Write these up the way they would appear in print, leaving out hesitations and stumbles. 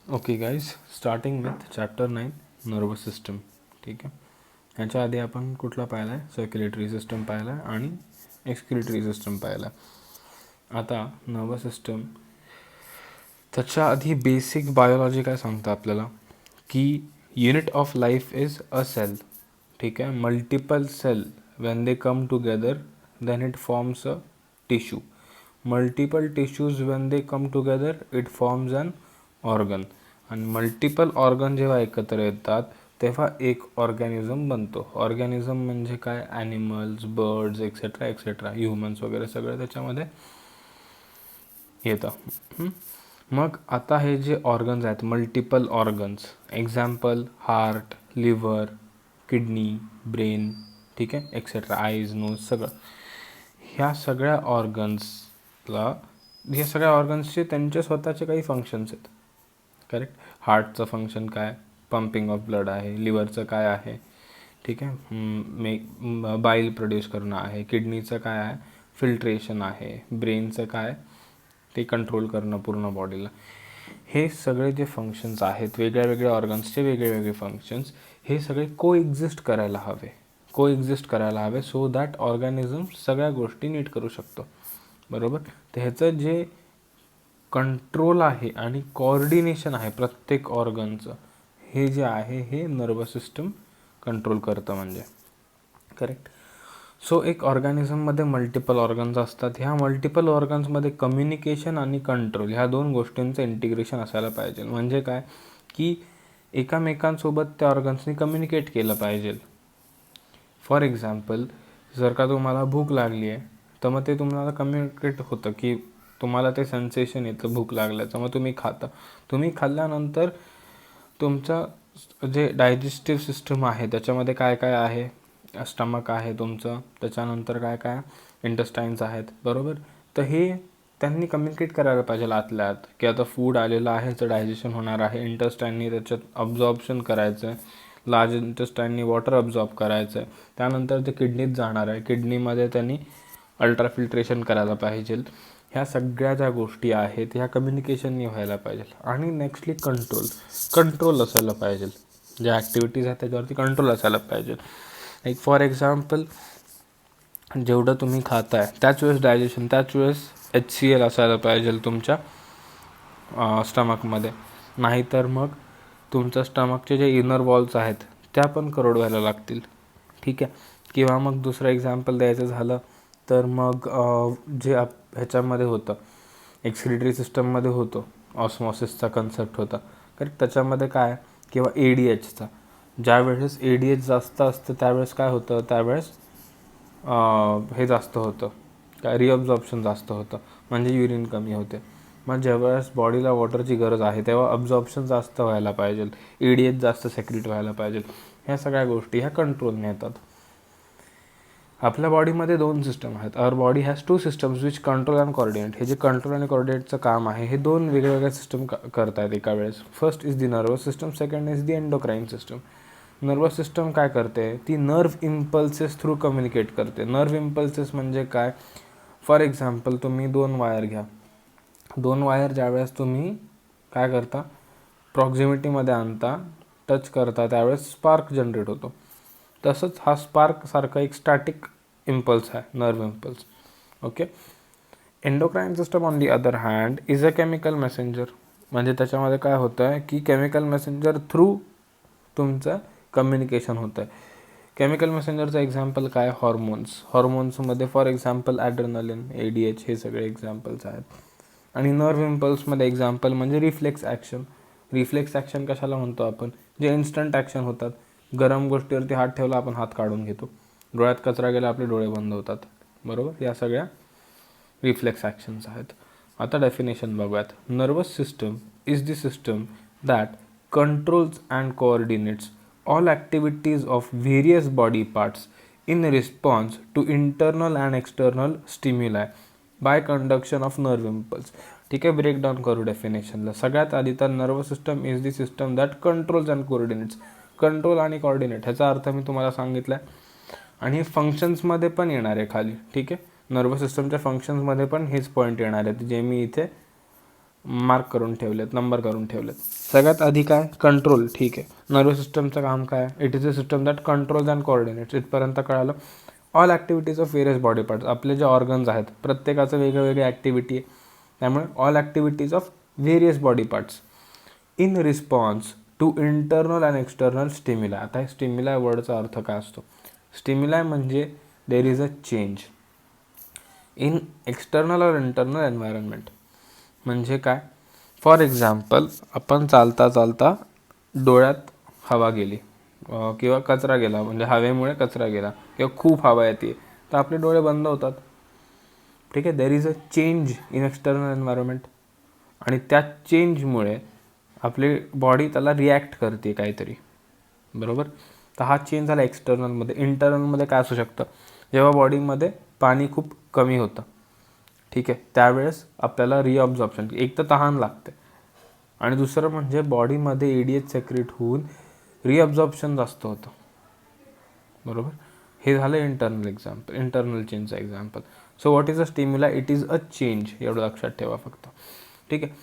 Okay guys, starting with chapter 9 nervous system. ठीक आहे. ह्याच्या आधी आपण कुठला पाहिला आहे? सर्क्युलेटरी सिस्टम पाहिला आहे आणि एक्सक्रिटरी सिस्टम पाहिला आहे. आता नर्वस सिस्टम, त्याच्या आधी बेसिक बायोलॉजी काय सांगतं आपल्याला की unit of life is a cell. ठीक आहे. Multiple cell when they come together then it forms a tissue. Multiple tissues when they come together it forms an organ. आणि multiple organ जेव्हा एकत्र येतात तेव्हा एक ऑर्गॅनिझम बनतो. ऑर्गॅनिझम म्हणजे काय? Animals, birds etcetera etcetera, humans वगैरे सगळं त्याच्यामध्ये येतं. मग आता हे जे ऑर्गन्स आहेत, multiple organs, example heart, liver, kidney, brain, ठीक आहे, एक्सेट्रा, आईज, नोज, सगळं. ह्या सगळ्या ऑर्गन्सचे त्यांचे स्वतःचे काही फंक्शन्स आहेत. करेक्ट. हार्टचं फंक्शन काय? पंपिंग ऑफ ब्लड आहे. लिव्हरचं काय आहे? ठीक आहे, बाईल प्रोड्यूस करणं आहे. किडनीचं काय आहे? फिल्ट्रेशन आहे. ब्रेनचं काय? ते कंट्रोल करणं पूर्ण बॉडीला. हे सगळे जे फंक्शन्स आहेत, वेगळ्या वेगळ्या ऑर्गन्सचे वेगळे वेगळे फंक्शन्स, हे सगळे कोएक्झिस्ट करायला हवे सो दॅट ऑर्गॅनिझम सगळ्या गोष्टी नीट करू शकतो. बरोबर. तर ह्याचं जे कंट्रोल आहे आणि कोऑर्डिनेशन आहे प्रत्येक ऑर्गनचं, हे जे आहे हे नर्वस सिस्टम कंट्रोल करतं म्हणजे. करेक्ट. सो एक ऑर्गॅनिझममध्ये मल्टिपल ऑर्गन्स असतात. ह्या मल्टिपल ऑर्गन्समध्ये कम्युनिकेशन आणि कंट्रोल ह्या दोन गोष्टींचं इंटिग्रेशन असायला पाहिजे. म्हणजे काय की एकामेकांसोबत त्या ऑर्गन्सनी कम्युनिकेट केलं पाहिजे. फॉर एक्झाम्पल, जर का तुम्हाला भूक लागली आहे तर मग ते तुम्हाला कम्युनिकेट होतं की तुम्हाला ते सेन्सेशन येतं भूक लागल्याचं. मग तुम्ही खाल्ल्यानंतर तुमचं जे डायजेस्टिव्ह सिस्टम आहे त्याच्यामध्ये काय काय आहे? स्टमक आहे तुमचं, त्याच्यानंतर काय काय इंटेस्टाईन्स आहेत. बरोबर. तर हे त्यांनी कम्युनिकेट करायला पाहिजे आतल्या आत की आता फूड आलेलं आहे, तर डायजेशन होणार आहे. इंटेस्टाईननी त्याच्यात अब्झॉर्प्शन करायचं आहे. लार्ज इंटेस्टाईननी वॉटर अब्झॉर्ब करायचं आहे. त्यानंतर ते किडनीत जाणार आहे. किडनीमध्ये त्यांनी अल्ट्राफिल्ट्रेशन करायला पाहिजे. ह्या सगळ्या ज्या गोष्टी आहेत ह्या कम्युनिकेशननी व्हायला पाहिजे. आणि नेक्स्टली कंट्रोल असायला पाहिजे. ज्या ॲक्टिव्हिटीज आहेत त्याच्यावरती कंट्रोल असायला पाहिजे. एक फॉर एक्झाम्पल, जेवढं तुम्ही खाताय त्याच वेळेस डायजेशन, त्याच वेळेस HCl असायला पाहिजे तुमच्या स्टमकमध्ये. नाहीतर मग तुमच्या स्टमकचे जे इनर वॉल्स आहेत त्या पण करोड व्हायला लागतील. ठीक आहे. किंवा मग दुसरं एक्झाम्पल द्यायचं झालं तर मग जे ह्याच्यामध्ये होतं, एक्सक्रिटरी सिस्टममध्ये होतं, ऑस्मॉसिसचा कन्सेप्ट होता. करेक्ट. त्याच्यामध्ये काय, किंवा ADHचा, ज्यावेळेस ADH जास्त असतं त्यावेळेस काय होतं, त्यावेळेस हे जास्त होतं, काय, रिअब्झॉर्प्शन जास्त होतं, म्हणजे युरिन कमी होते. मग ज्यावेळेस बॉडीला वॉटरची गरज आहे तेव्हा अब्झॉर्प्शन जास्त व्हायला पाहिजे, ADH जास्त सेक्रेट व्हायला पाहिजे. ह्या सगळ्या गोष्टी ह्या कंट्रोलने येतात. आपल्या बॉडीमध्ये दोन सिस्टम आहेत. Our body has 2 systems which control and coordinate. हे जे कंट्रोल आणि कोऑर्डिनेटचं काम आहे हे दोन वेगवेगळ्या सिस्टम करतायत एका वेळेस. First is the nervous system, second is the endocrine system. Nervous system काय करते? ती नर्व्ह इम्पल्सेस थ्रू कम्युनिकेट करते. नर्व्ह इम्पल्सेस म्हणजे काय? फॉर एक्झाम्पल, तुम्ही 2 वायर घ्या. 2 वायर ज्यावेळेस तुम्ही काय करता, प्रॉक्झिमिटीमध्ये आणता, टच करता, त्यावेळेस स्पार्क जनरेट होतो. तसंच हा स्पार्कसारखा एक स्टॅटिक इम्पल्स आहे, nerve impulse. Okay. Endocrine system on the other hand is a chemical messenger. म्हणजे त्याच्यामध्ये काय होतं आहे की केमिकल मेसेंजर थ्रू तुमचं कम्युनिकेशन होतं आहे. केमिकल मेसेंजरचं एक्झाम्पल काय? हॉर्मोन्समध्ये फॉर एक्झाम्पल ॲड्रेनलिन, ADH, हे सगळे एक्झाम्पल्स आहेत. आणि नर्व्ह इम्पल्समध्ये एक्झाम्पल म्हणजे रिफ्लेक्स ॲक्शन कशाला म्हणतो आपण? जे इन्स्टंट ॲक्शन होतात. गरम गोष्टीवरती हात ठेवला, आपण हात काढून घेतो. डोळ्यात कचरा गेला, आपले डोळे बंद होतात. बरोबर. या सगळ्या रिफ्लेक्स ॲक्शन्स आहेत. आता डेफिनेशन बघूयात. Nervous system is the system that controls and coordinates all activities of various body parts in response to internal and external stimuli by conduction of nerve impulse. ठीक आहे. ब्रेकडाऊन करू डेफिनेशनला. सगळ्यात आधी तर nervous system is the system that controls and coordinates. Control आणि coordinate ह्याचा अर्थ मी तुम्हाला सांगितला आहे. आणि हे फंक्शन्समध्ये पण येणार आहे खाली. ठीक आहे. नर्वस सिस्टमच्या फंक्शन्समध्ये पण हेच पॉईंट येणार आहेत जे मी इथे मार्क करून ठेवलेत, नंबर करून ठेवलेत. सगळ्यात आधी काय, कंट्रोल. ठीक आहे, नर्वस सिस्टमचं काम काय, it is a system that controls and coordinates. इथपर्यंत कळालं. All activities of various body parts. आपले जे ऑर्गन्स आहेत प्रत्येकाचं वेगवेगळी ॲक्टिव्हिटी आहे, त्यामुळे all activities of various body parts in response to internal and external stimuli. आता हे स्टिम्युलाय वर्डचा अर्थ काय असतो. स्टिम्युलाय म्हणजे there is a change in external or internal environment. म्हणजे काय, फॉर एक्झाम्पल आपण चालता चालता डोळ्यात हवा गेली किंवा कचरा गेला, म्हणजे हवेमुळे कचरा गेला किंवा खूप हवा येते, तर आपले डोळे बंद होतात. ठीक आहे, देर is a change in external environment, आणि त्या चेंजमुळे आपली बॉडी त्याला रिॲक्ट करते काहीतरी, बरोबर. तर हा चेंज झाला एक्सटर्नलमध्ये. इंटरनलमध्ये काय असू शकतं, जेव्हा बॉडीमध्ये पाणी खूप कमी होतं, ठीक आहे, त्यावेळेस आपल्याला रिअब्झॉर्प्शन, एक तर तहान लागते, आणि दुसरं म्हणजे बॉडीमध्ये EDH सेक्रेट होऊन रिअब्झॉर्प्शन जास्त होतं, बरोबर. हे झालं इंटरनल एक्झाम्पल, इंटरनल चेंजचं example. So what is a stimula, it is a change, एवढं लक्षात ठेवा फक्त. ठीक आहे.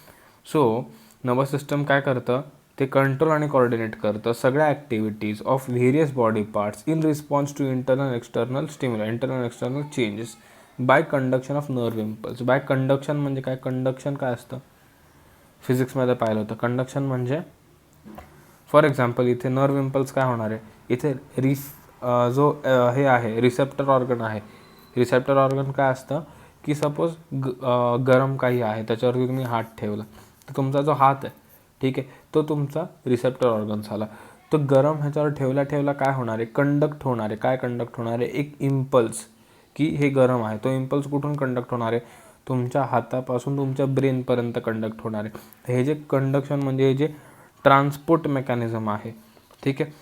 सो नर्वस सिस्टम काय करतं, ते कंट्रोल आणि कोऑर्डिनेट करतं सगळ्या activities of various body parts in response to internal external stimula, internal external changes by conduction of nerve impulse. By conduction म्हणजे काय, कंडक्शन काय असतं, फिजिक्समध्ये पाहिलं होतं. कंडक्शन म्हणजे फॉर एक्झाम्पल इथे नर्व इम्पल्स काय होणार आहे, इथे जो हे आहे रिसेप्टर ऑर्गन आहे. रिसेप्टर ऑर्गन काय असतं की सपोज गरम काही आहे, त्याच्यावरती तुम्ही हात ठेवला, तर तुमचा जो हात आहे, ठीक आहे, तो तुमचा रिसेप्टर ऑर्गन झाला. तो गरम ह्याच्यावर ठेवला काय होणार आहे, कंडक्ट होणार आहे. काय कंडक्ट होणार आहे, एक इम्पल्स, की हे गरम आहे. तो इम्पल्स कुठून कंडक्ट होणार आहे, तुमच्या हातापासून तुमच्या ब्रेनपर्यंत कंडक्ट होणार आहे. हे जे कंडक्शन म्हणजे हे जे ट्रान्सपोर्ट मेकॅनिझम आहे, ठीक आहे,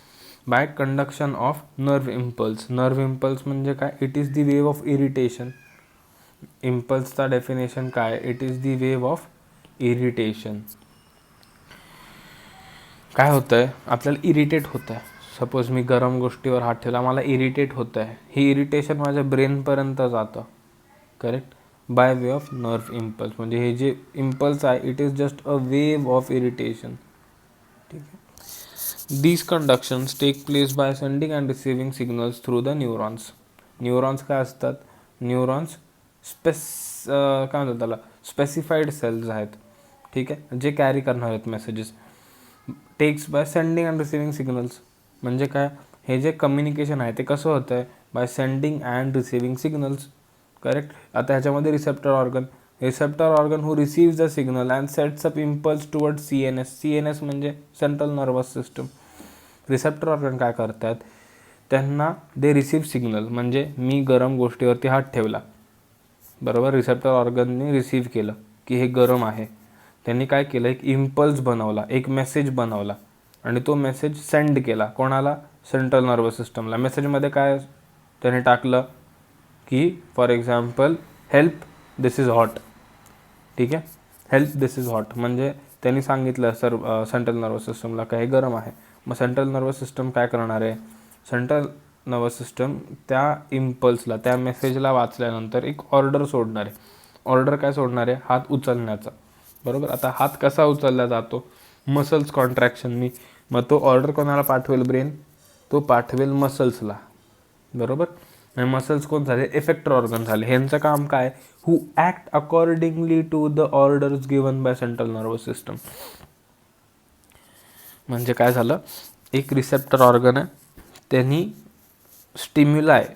by conduction of nerve impulse. Nerve impulse म्हणजे काय, it is the wave of irritation. इम्पल्सचा डेफिनेशन काय, it is the wave of irritation. काय होतं आहे, आपल्याला इरिटेट होतं आहे. सपोज मी गरम गोष्टीवर हात ठेवला, मला इरिटेट होतं आहे, हे इरिटेशन माझ्या ब्रेनपर्यंत जातं, correct, by way of nerve impulse. म्हणजे हे जे इम्पल्स आहे, it is just a wave of irritation. ठीक आहे. These conductions take place by sending and receiving signals through the neurons. Neurons काय असतात, न्यूरॉन्स काय म्हणतात त्याला, स्पेसिफाईड सेल्स आहेत, ठीक आहे, जे कॅरी करणार आहेत messages. Takes by sending and receiving signals म्हणजे काय, हे जे कम्युनिकेशन आहे ते कसं होतं आहे, bye sending and receiving signals, correct. आता ह्याच्यामध्ये receptor organ who receives the signal and sets up impulse toward CNS म्हणजे central nervous system. Receptor organ काय करतात, त्यांना दे रिसिव्ह सिग्नल, म्हणजे मी गरम गोष्टीवरती हात ठेवला, बरोबर, रिसेप्टर ऑर्गनने रिसीव्ह केलं की हे गरम आहे. त्यांनी काय केलं, एक इम्पल्स बनवला, एक मेसेज बनवला, आणि तो मेसेज सेंड केला कोणाला, सेंट्रल नर्वस सिस्टमला. मेसेजमध्ये काय त्याने टाकलं की for example help this is hot, ठीक आहे, हेल्प दिस इज हॉट म्हणजे त्यांनी सांगितलं सेंट्रल नर्वस सिस्टमला काय गरम आहे. मग सेंट्रल नर्वस सिस्टम काय करणार आहे, सेंट्रल नर्वस सिस्टम त्या इम्पल्सला, त्या मेसेजला वाचल्यानंतर एक ऑर्डर सोडणार आहे. ऑर्डर काय सोडणार आहे, हात उचलण्याचा, बरोबर. आता हात कसा उचलला जातो, मसल्स कॉन्ट्रॅक्शननी. मग तो ऑर्डर कोणाला पाठवेल, ब्रेन, तो पाठवेल मसल्सला, बरोबर. आणि मसल्स कोण झाले, इफेक्टर ऑर्गन झाले. ह्यांचं काम काय, who act accordingly to the orders given by central nervous system. म्हणजे काय झालं, एक रिसेप्टर ऑर्गन आहे, त्यांनी स्टिम्युलाय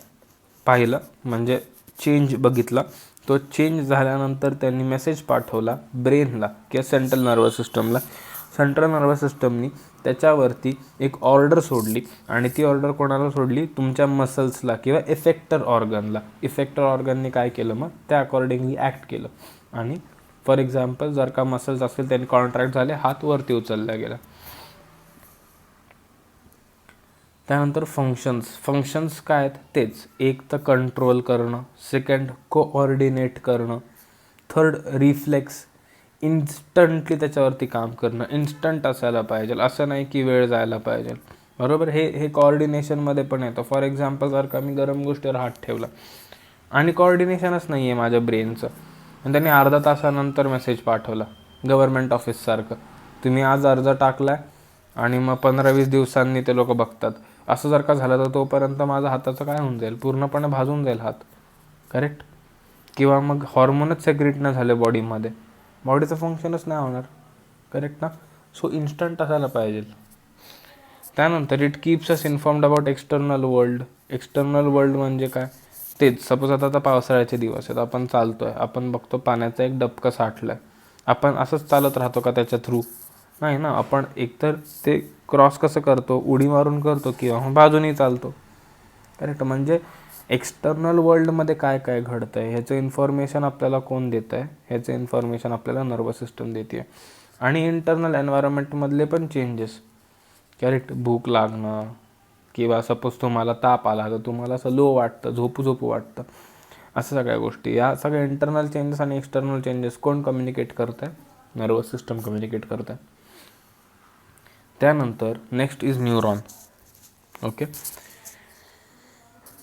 पाहिलं, म्हणजे चेंज बघितला. तो चेंज झाल्यानंतर त्यांनी मेसेज पाठवला ब्रेनला किंवा सेंट्रल नर्वस सिस्टमला. सेंट्रल नर्वस सिस्टमनी त्याच्यावरती एक ऑर्डर सोडली, आणि ती ऑर्डर कोणाला सोडली, तुमच्या मसल्सला किंवा इफेक्टर ऑर्गनला. इफेक्टर ऑर्गनने काय केलं, मग त्या अकॉर्डिंगली ॲक्ट केलं. आणि फॉर एक्झाम्पल जर का मसल्स असेल त्यांनी कॉन्ट्रॅक्ट झाले, हात वरती उचलला गेला. त्यानंतर फंक्शन्स काय आहेत, तेच, एक तर कंट्रोल करणं, सेकंड कोऑर्डिनेट करणं, थर्ड रिफ्लेक्स, इन्स्टंटली त्याच्यावरती काम करणं. इन्स्टंट असायला पाहिजे, असं नाही की वेळ जायला पाहिजे, बरोबर. हे कोऑर्डिनेशनमध्ये पण येतं. फॉर एक्झाम्पल जर का मी गरम गोष्टीवर हात ठेवला आणि कोऑर्डिनेशनच नाही आहे माझ्या ब्रेनचं, आणि त्यांनी अर्धा तासानंतर मेसेज पाठवला, गव्हर्नमेंट ऑफिससारखं. तुम्ही आज अर्ज टाकलाय आणि मग 15-20 दिवसांनी ते लोक बघतात. असं जर का झालं तर तोपर्यंत माझा हाताचं काय होऊन जाईल, पूर्णपणे भाजून जाईल हात. करेक्ट. किंवा मग हॉर्मोनच सेक्रेट नाही झाले बॉडीमध्ये, बॉडीचं फंक्शनच नाही होणार. करेक्ट ना. सो इन्स्टंट असायला पाहिजे. त्यानंतर it keeps us informed about external world. External world म्हणजे काय, तेच सपोज आता पावसाळ्याचे दिवस आहेत, आपण चालतोय, आपण बघतो पाण्याचा एक डबका साठलाय, आपण असंच चालत राहतो का त्याच्या थ्रू? नाही ना. आपण एकतर ते क्रॉस कसं करतो, उडी मारून करतो किंवा बाजूनी चालतो. करेक्ट. म्हणजे एक्सटर्नल वर्ल्डमध्ये काय काय घडतं आहे ह्याचं इन्फॉर्मेशन आपल्याला कोण देतं आहे, ह्याचं इन्फॉर्मेशन आपल्याला नर्वस सिस्टम देते. आणि इंटरनल एन्व्हायरमेंटमधले पण चेंजेस. करेक्ट. भूक लागणं किंवा सपोज तुम्हाला ताप आला तर तुम्हाला असं लो वाटतं, झोपू वाटतं, असं सगळ्या गोष्टी. या सगळ्या इंटरनल चेंजेस आणि एक्सटर्नल चेंजेस कोण कम्युनिकेट करत आहे? नर्वस सिस्टम कम्युनिकेट करत आहे. त्यानंतर next is neuron. Okay.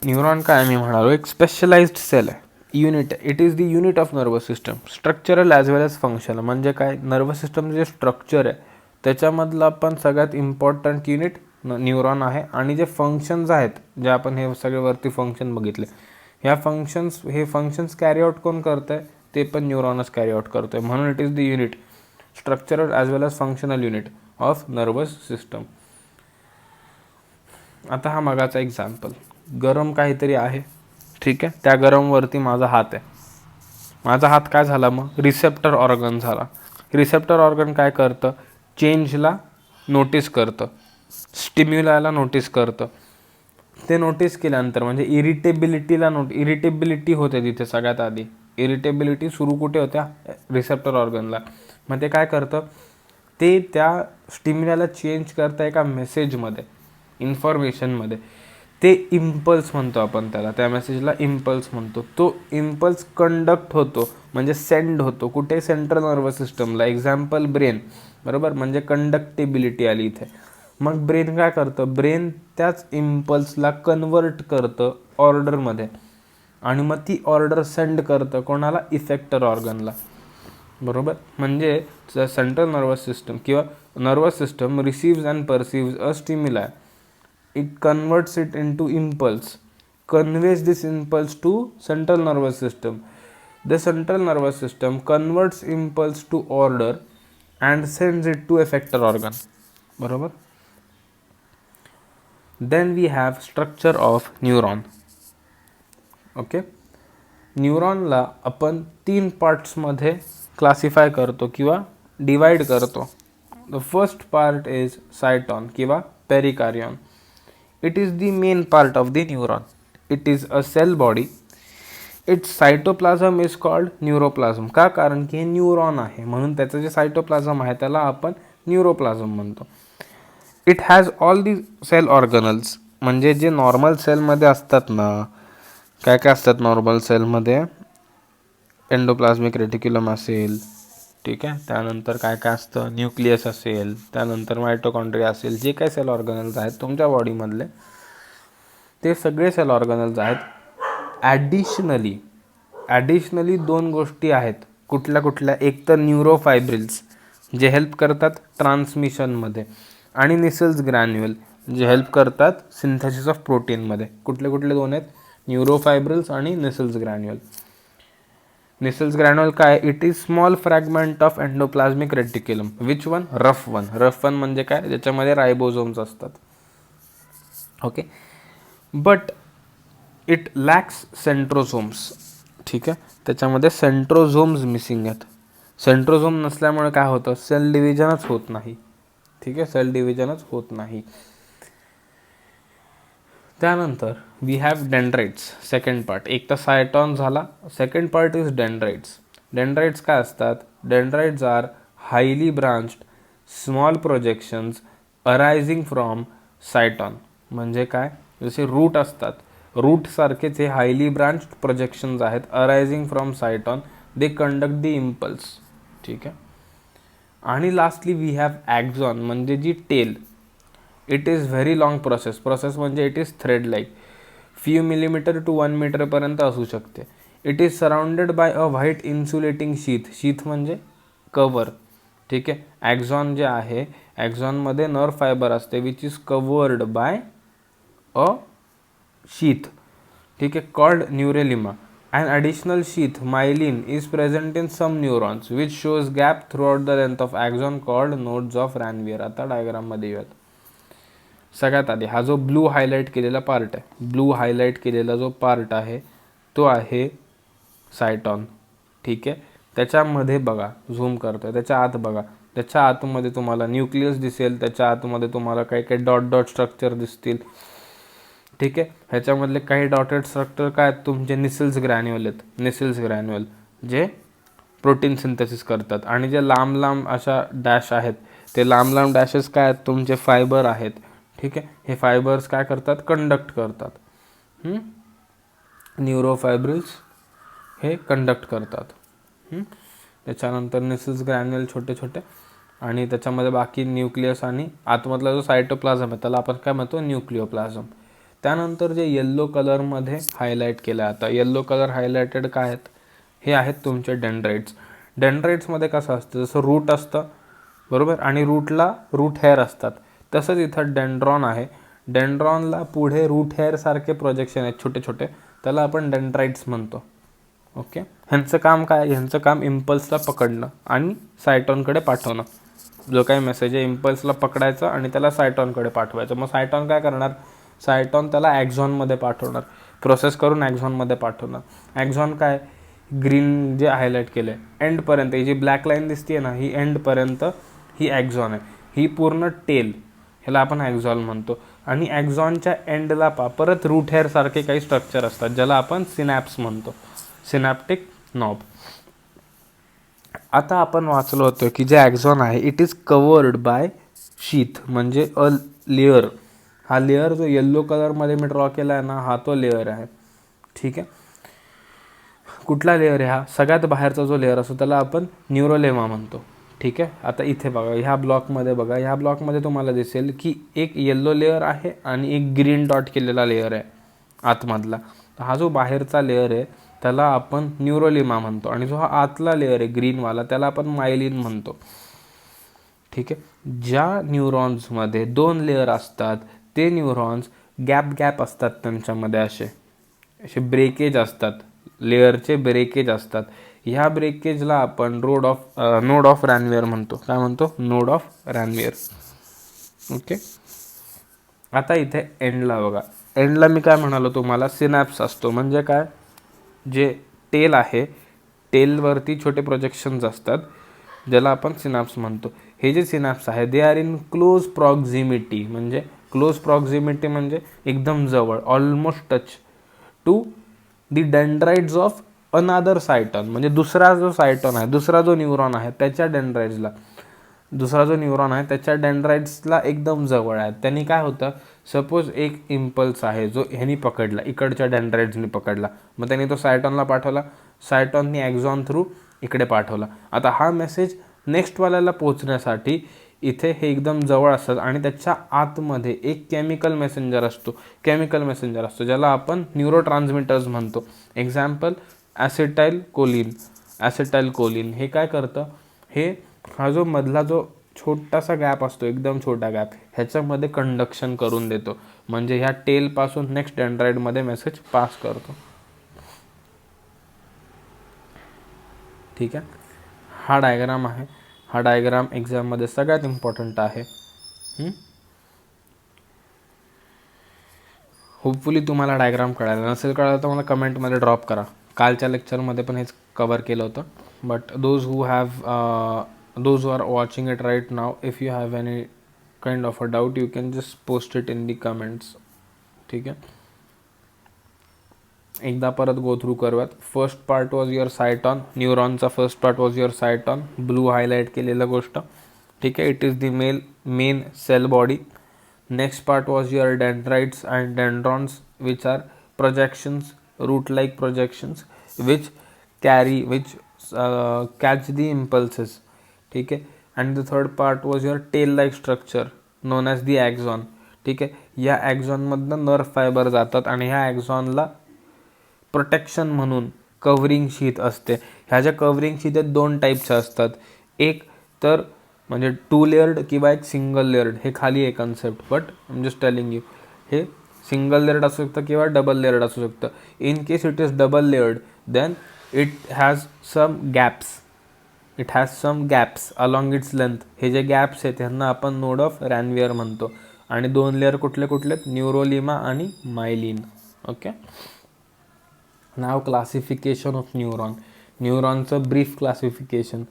Neuron काय मी म्हणालो, एक स्पेशलाइज्ड सेल आहे, unit. It is the unit of nervous system, structural as well as functional. म्हणजे काय, नर्वस सिस्टम जे स्ट्रक्चर आहे त्याच्यामधलं पण सगळ्यात इम्पॉर्टंट युनिट न्यूरॉन आहे. आणि जे फंक्शन्स आहेत, जे आपण हे सगळे वरती फंक्शन बघितले, हे फंक्शन्स कॅरी आउट कोण करतं आहे? ते पण न्यूरॉनच कॅरी आउट करतो आहे. म्हणून it is the unit, structural as well as functional unit of nervous system. आता हा मागाचा एक्झाम्पल, गरम काहीतरी आहे, ठीक आहे, त्या गरमवरती माझा हात आहे. माझा हात काय झाला मग, रिसेप्टर ऑर्गन झाला. रिसेप्टर ऑर्गन काय करतं, चेंजला नोटीस करतं, स्टिम्युलाला नोटीस करतं. ते नोटीस केल्यानंतर म्हणजे इरिटेबिलिटी होते तिथे सगळ्यात आधी. इरिटेबिलिटी सुरू कुठे होत्या, रिसेप्टर ऑर्गनला. मग ते काय करतं, ते त्या स्टिम्युलाला चेंज करतं एका मेसेजमध्ये, इन्फॉर्मेशनमध्ये. ते इम्पल्स म्हणतो आपण त्याला, त्या मेसेजला इम्पल्स म्हणतो. तो इम्पल्स कंडक्ट होतो म्हणजे सेंड होतो कुठे, सेंट्रल नर्वस सिस्टमला. एक्झाम्पल ब्रेन, बरोबर. म्हणजे कंडक्टिबिलिटी आली इथे. मग ब्रेन काय करतं, ब्रेन त्याच इम्पल्सला कन्वर्ट करतं ऑर्डरमध्ये आणि मग ती ऑर्डर सेंड करतं कोणाला, इफेक्टर ऑर्गनला, बरोबर. म्हणजे सेंट्रल नर्वस सिस्टम किंवा nervous system receives and perceives a stimuli, it converts it into impulse, conveys this impulse to central nervous system. The central nervous system converts impulse to order and sends it to effector organ, बरोबर. Then we have structure of neuron. Okay. न्यूरॉनला आपण 3 पार्ट्समध्ये classify करतो किंवा divide करतो. The first part is cyton किंवा pericardium. It is the main part of the neuron. It is a cell body. Its cytoplasm is called neuroplasm. का, कारण की हे न्यूरॉन आहे म्हणून त्याचं जे सायटोप्लाझम आहे त्याला आपण न्यूरोप्लाझम म्हणतो. It has all the cell organelles. म्हणजे जे नॉर्मल सेलमध्ये असतात ना, काय काय असतात नॉर्मल सेलमध्ये, एंडोप्लाझमिक रेटिक्युलम असेल, ठीक आहे, त्यानंतर काय काय असतं, न्यूक्लियस असेल, त्यानंतर मायटोकॉन्ड्रिया असेल, जे काही सेल ऑर्गनल्स आहेत तुमच्या बॉडीमधले ते सगळे सेल ऑर्गनल्स आहेत. ॲडिशनली 2 गोष्टी आहेत. कुठल्या, एक तर न्यूरोफायब्रिल्स जे हेल्प करतात ट्रान्समिशनमध्ये, आणि निसल्स ग्रॅन्युअल जे हेल्प करतात सिंथेसिस ऑफ प्रोटीनमध्ये. कुठले 2 आहेत, न्यूरोफायब्रिल्स आणि निसल्स ग्रॅन्युअल. निसल्स ग्रॅन्युअल काय, it is small fragment of endoplasmic reticulum. Which one, rough one म्हणजे काय, ज्याच्यामध्ये रायबोझोम्स असतात. ओके. बट इट लॅक्स सेंट्रोझोम्स, ठीक आहे, त्याच्यामध्ये सेंट्रोझोम्स मिसिंग आहेत. सेंट्रोझोम नसल्यामुळे काय होतं, सेल डिव्हिजनच होत नाही, ठीक आहे, सेल डिव्हिजनच होत नाही. त्यानंतर we have dendrites, second part. एक तर सायटॉन झाला, second part is dendrites. Dendrites काय असतात, dendrites are highly branched small projections arising from cyton. म्हणजे काय, जसे रूट असतात, रूटसारखेच हे हायली ब्रांच्ड प्रोजेक्शन्स आहेत arising from cyton. They conduct the impulse, ठीक आहे. आणि लास्टली वी हॅव ॲक्झॉन, म्हणजे जी tail. It is very long process म्हणजे it is thread like, few millimetre to 1 मीटरपर्यंत असू शकते. It is surrounded by a white insulating sheath म्हणजे कवर, ठीक आहे. ॲक्झॉन जे आहे, ॲक्झॉनमध्ये नर्व फायबर असते which is covered bye a sheath, ठीक आहे, called न्यूरेलिमा. An additional sheath, myelin, is present in some neurons which shows gap throughout the length of axon called nodes of Ranvier. आता diagram मध्ये येऊयात. सगळ्यात आधी हा जो blue highlight केलेला part आहे, ब्लू हायलाइट केलेला जो पार्ट आहे तो आहे सायटॉन, ठीक आहे. त्याच्यामध्ये बघा, झूम करतोय, त्याच्या आत बघा, त्याच्या आतमध्ये तुम्हाला न्यूक्लियस दिसेल, त्याच्या आतमध्ये तुम्हाला काही काही डॉट डॉट स्ट्रक्चर दिसतील, ठीक आहे. ह्याच्यामधले काही डॉटेड स्ट्रक्चर काय आहेत, तुमचे निसिल्स ग्रॅन्युअल आहेत, निसिल्स ग्रॅन्युअल जे प्रोटीन सिंथेसिस करतात. आणि जे लांब लांब अशा डॅश आहेत, ते लांब लांब डॅशेस काय आहेत, तुमचे फायबर आहेत, ठीक आहे. हे फायबर्स काय करतात, कंडक्ट करतात. न्यूरोफायब्रिल्स हे कंडक्ट करतात. त्याच्यानंतर निसिल्स ग्रॅन्युअल छोटे छोटे, आणि त्याच्यामध्ये बाकी न्यूक्लियस आणि आतमधला जो सायटोप्लाझम आहे त्याला आपण काय म्हणतो, न्यूक्लिओप्लाझम. त्यानंतर जे येल्लो कलरमध्ये हायलाईट केलं, आता येल्लो कलर हायलाइटेड काय आहेत, हे आहेत तुमचे डेंड्राइट्स. डेंड्राइट्समध्ये कसं असतं, जसं रूट असतं बरोबर, आणि रूटला रूट हेअर असतात, तसंच इथं डेंड्रॉन आहे. डेंड्रॉनला पुढे रूट हेअर सारखे प्रोजेक्शन आहेत छोटे छोटे, त्याला आपण डेंड्राइट्स म्हणतो. ओके. ह्यांचं काम काय, ह्यांचं काम इम्पल्सला पकडणं आणि सायटॉनकडे पाठवणं. जो काही मेसेज आहे इम्पल्सला पकडायचं आणि त्याला सायटॉनकडे पाठवायचं. मग सायटॉन काय करणार, सायटॉन त्याला ॲक्झॉनमध्ये पाठवणार, प्रोसेस करून ॲक्झॉनमध्ये पाठवणार. ॲक्झॉन काय, ग्रीन जे हायलाईट केलं आहे एंडपर्यंत, ही जी ब्लॅक लाईन दिसते ना, ही एंडपर्यंत ही ॲक्झॉन आहे, ही पूर्ण टेल, ह्याला आपण ॲक्झॉन म्हणतो. आणि ॲक्झॉनच्या एंडला परत रूट हेअर सारखे काही स्ट्रक्चर असतात ज्याला आपण सिनॅप्स म्हणतो, सिनॅप्टिक नॉब. आता आपण वाचलो होतो की जे ॲक्झॉन आहे it is covered bye sheath, म्हणजे अ लेअर. हा लेअर जो येल्लो कलरमध्ये मी ड्रॉ केला आहे ना, हा तो लेअर आहे, ठीक आहे. कुठला लेअर आहे हा, सगळ्यात बाहेरचा जो लेअर असतो त्याला आपण न्यूरोलेमा म्हणतो, ठीक आहे. आता इथे बघा, ह्या ब्लॉकमध्ये बघा, ह्या ब्लॉकमध्ये तुम्हाला दिसेल की एक येल्लो लेअर आहे आणि एक ग्रीन डॉट केलेला लेअर आहे आतमधला. हा जो बाहेरचा लेअर आहे त्याला आपण न्यूरोलिमा म्हणतो, आणि जो हा आतला लेअर आहे ग्रीनवाला त्याला आपण मायलिन म्हणतो, ठीक आहे. ज्या न्यूरॉन्समध्ये 2 लेअर असतात ते न्यूरॉन्स गॅप असतात, त्यांच्यामध्ये असे ब्रेकेज असतात, लेअरचे ब्रेकेज असतात. ह्या ब्रेकेजला आपण नोड ऑफ रॅनवियर म्हणतो. काय म्हणतो, नोड ऑफ रॅनवियर. ओके. आता इथे एंडला बघा, एंडला मी काय म्हणालो तुम्हाला, सिनॅप्स असतो. म्हणजे काय, जे टेल आहे, टेलवरती छोटे प्रोजेक्शन्स असतात ज्याला आपण सिनॅप्स म्हणतो. हे जे सिनॅप्स आहे they are in close proximity, म्हणजे क्लोज प्रॉक्झिमिटी म्हणजे एकदम जवळ, almost touch to the dendrites of another cyton. म्हणजे दुसरा जो सायटॉन आहे, दुसरा जो न्यूरॉन आहे त्याच्या डेंड्राइट्सला, दुसरा जो न्यूरॉन आहे त्याच्या डेंड्राइट्सला एकदम जवळ आहे. त्यांनी काय होतं, सपोज एक इम्पल्स आहे जो ह्यानी पकडला, इकडच्या डेंड्राइट्सनी पकडला, मग त्यांनी तो सायटॉनला पाठवला, सायटॉननी ॲक्झॉन थ्रू इकडे पाठवला. आता हा मेसेज नेक्स्टवाल्याला पोहोचण्यासाठी इथे हे एकदम जवळ असतात, आणि त्याच्या आतमध्ये एक केमिकल मेसेंजर असतो ज्याला आपण न्यूरो ट्रान्समिटर्स म्हणतो. Example acetylcholine. हे काय करतं, हे हा जो मधला जो छोटासा गॅप असतो, एकदम छोटा गॅप, ह्याच्यामध्ये कंडक्शन करून देतो, म्हणजे ह्या टेलपासून नेक्स्ट डेंड्राइडमध्ये मेसेज पास करतो, ठीक आहे. हा डायग्राम आहे, हा डायग्राम एक्झाममध्ये सगळ्यात इम्पॉर्टंट आहे. होपफुली तुम्हाला डायग्राम कळायला नसेल, कळालं तर मला कमेंटमध्ये ड्रॉप करा. कालच्या लेक्चरमध्ये पण हेच कवर केलं होतं. But those who are watching it right now, if you have any kind of a doubt you can just post it in the comments, ठीक आहे. एकदा परत गो थ्रू करूयात. First part was your cyton, न्यूरॉनचा first part was your cyton, blue highlight केलेलं गोष्ट, ठीक आहे. It is the main cell body. Next part was your dendrites and dendrons which are projections, root-like projections which catch the impulses, ठीक है. and the third part was your tail-like structure known as the axon, ठीक है. या ॲक्झॉनमधनं nerve fibre जातात आणि ह्या ॲक्झॉनला protection म्हणून covering sheath असते. ह्या ज्या कव्हरिंग शीथ आहेत 2 टाईपच्या असतात. एक तर म्हणजे 2 लेयर्ड किंवा एक सिंगल लेयर्ड, हे खाली आहे concept, but I am just telling you, हे सिंगल लेयर्ड असू शकतं किंवा डबल लेयर्ड असू शकतं. In case it is double layered then it has some gaps along its length. हे जे गॅप्स आहेत ह्यांना आपण नोड ऑफ रॅनवियर म्हणतो. आणि 2 लेअर कुठले कुठले, न्यूरोलिमा आणि myelin. Okay, now classification of neuron. न्यूरॉनचं ब्रीफ क्लासिफिकेशन.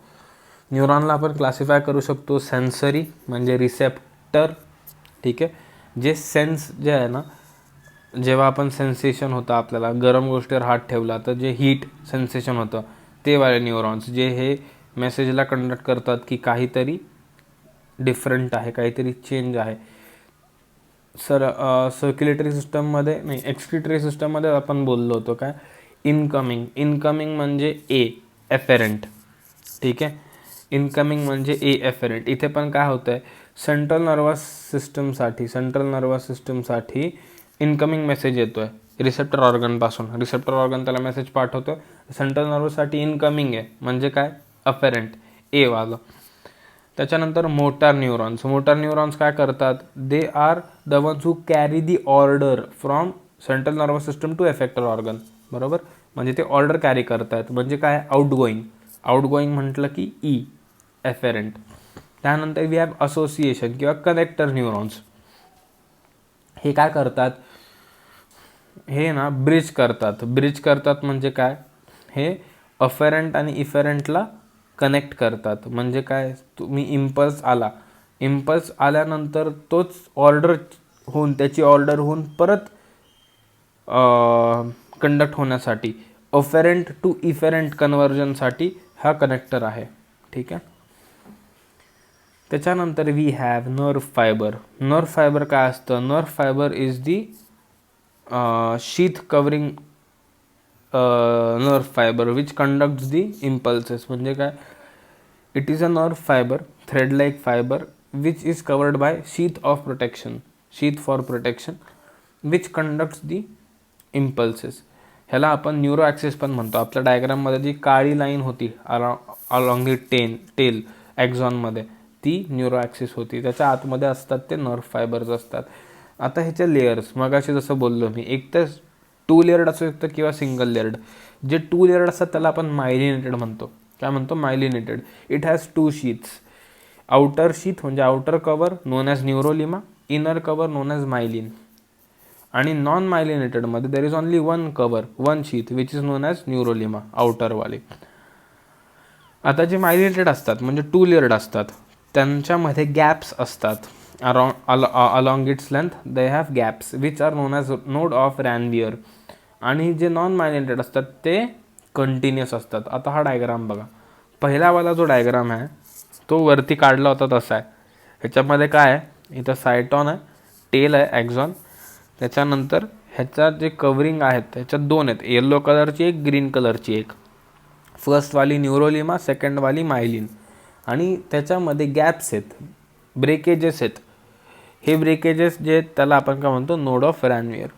न्यूरॉनला आपण क्लासिफाय करू शकतो सेन्सरी म्हणजे रिसेप्टर. ठीक आहे, जे सेन्स जे आहे ना, जेव्हा आपण सेन्सेशन होतं आपल्याला गरम गोष्टीवर हात ठेवला तर जे हीट सेन्सेशन होतं ते वाले न्यूरॉन्स, जे हे मेसेजला कंडक्ट करतात की काहीतरी डिफरंट आहे, काहीतरी चेंज आहे. सर्क्युलेटरी सिस्टममध्ये नाही, एक्सक्रिटरी सिस्टममध्ये आपण बोललो होतो काय, इनकमिंग म्हणजे एफेरंट. ठीक आहे, इनकमिंग म्हणजे एफेरंट. इथे पण काय होतं आहे, सेंट्रल नर्वस सिस्टमसाठी इनकमिंग मेसेज येतो आहे रिसेप्टर ऑर्गनपासून. रिसेप्टर ऑर्गन त्याला मेसेज पाठवतो. सेंट्रल नर्वससाठी इनकमिंग आहे म्हणजे काय, अफेरंट, वालं. त्याच्यानंतर मोटार न्यूरॉन्स काय करतात, they are the ones who carry the order from central nervous system to effector organ. बरोबर, म्हणजे ते ऑर्डर कॅरी करतात. म्हणजे काय, आउटगोईंग म्हटलं की एफेरंट. त्यानंतर वी हॅव असोसिएशन किंवा कनेक्टर न्यूरॉन्स. हे काय करतात, हे ना ब्रिज करतात म्हणजे काय, हे अफेरंट आणि इफेरंटला कनेक्ट करतात. म्हणजे काय, तुम्ही इम्पल्स आल्यानंतर तोच त्याची ऑर्डर होऊन परत कंडक्ट होण्यासाठी अफेरंट टू इफेरंट कन्व्हर्जनसाठी हा कनेक्टर आहे. ठीक आहे. त्याच्यानंतर वी हॅव नर्व फायबर काय असतं, nerve fibre is the sheath covering nerve fibre which conducts the impulses. म्हणजे काय, it is a nerve fibre, thread like fibre which is covered bye sheath for protection which conducts the impulses. ह्याला आपण neuro axis पण म्हणतो. आपल्या डायग्राममध्ये जी काळी line होती अलॉंग दी टेल ॲक्झॉनमध्ये, ती न्यूरो ॲक्सिस होती. त्याच्या आतमध्ये असतात ते नर्व फायबर्स असतात. आता ह्याचे लेयर्स, मगाशी जसं बोललो मी, एक तर 2 लेयर्ड असू शकतं किंवा सिंगल लेयर्ड. जे 2 लेयर्ड असतात त्याला आपण मायलिनेटेड म्हणतो. काय म्हणतो, myelinated. It has 2 sheaths. Outer sheath म्हणजे outer cover known as neurolemma, inner cover known as myelin. आणि नॉन मायलिनेटेडमध्ये there is only one sheath which is known as neurolemma, आउटरवाले. आता जे मायलिनेटेड असतात म्हणजे 2 लेयर्ड असतात, त्यांच्यामध्ये गॅप्स असतात. Along its length they have gaps which are known as node of Ranvier. आणि जे नॉन मायलिनेटेड असतात ते कंटिन्युअस असतात. आता हा डायग्राम बघा, पहिलावाला जो डायग्राम आहे तो वरती काढला होता तसा आहे. ह्याच्यामध्ये काय आहे, इथं सायटॉन आहे, टेल आहे ॲक्झॉन. त्याच्यानंतर ह्याच्या जे कवरिंग आहेत त्याच्यात 2 आहेत, येलो कलरची एक, ग्रीन कलरची एक. फर्स्टवाली न्यूरोलिमा, सेकंडवाली मायलिन. आणि त्याच्यामध्ये गॅप्स आहेत, ब्रेकेजेस आहेत. हे ब्रेकेजेस जे आहेत त्याला आपण काय म्हणतो, नोड ऑफ रॅनवियर.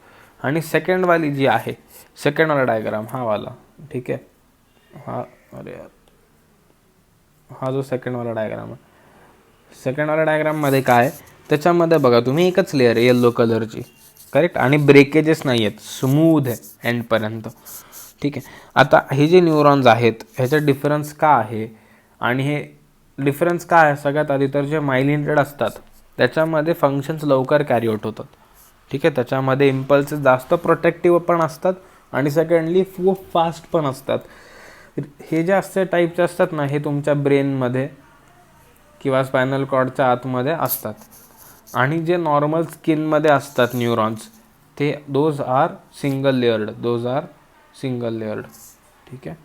आणि सेकंडवाली जी आहे, सेकंडवाला डायग्राम हा वाला, ठीक आहे, हा जो सेकंडवाला डायग्राम आहे, सेकंडवाला डायग्राममध्ये काय, त्याच्यामध्ये बघा तुम्ही एकच लेअर आहे येल्लो कलरची, करेक्ट. आणि ब्रेकेजेस नाही आहेत, स्मूथ आहे एंडपर्यंत. ठीक आहे. आता हे जे न्यूरॉन्स आहेत ह्याचा डिफरन्स का आहे, आणि हे डिफरन्स काय आहे, सगळ्यात आधी तर जे मायलिनेटेड असतात त्याच्यामध्ये फंक्शन्स लवकर कॅरी आउट होतात. ठीक आहे, त्याच्यामध्ये इम्पल्सेस जास्त प्रोटेक्टिव्ह पण असतात आणि सेकंडली खूप फास्ट पण असतात. हे जे असते टाईपचे असतात ना, हे तुमच्या ब्रेनमध्ये किंवा स्पायनल कॉर्डच्या आतमध्ये असतात. आणि जे नॉर्मल स्किनमध्ये असतात न्यूरॉन्स ते दोज आर सिंगल लेयर्ड. ठीक आहे.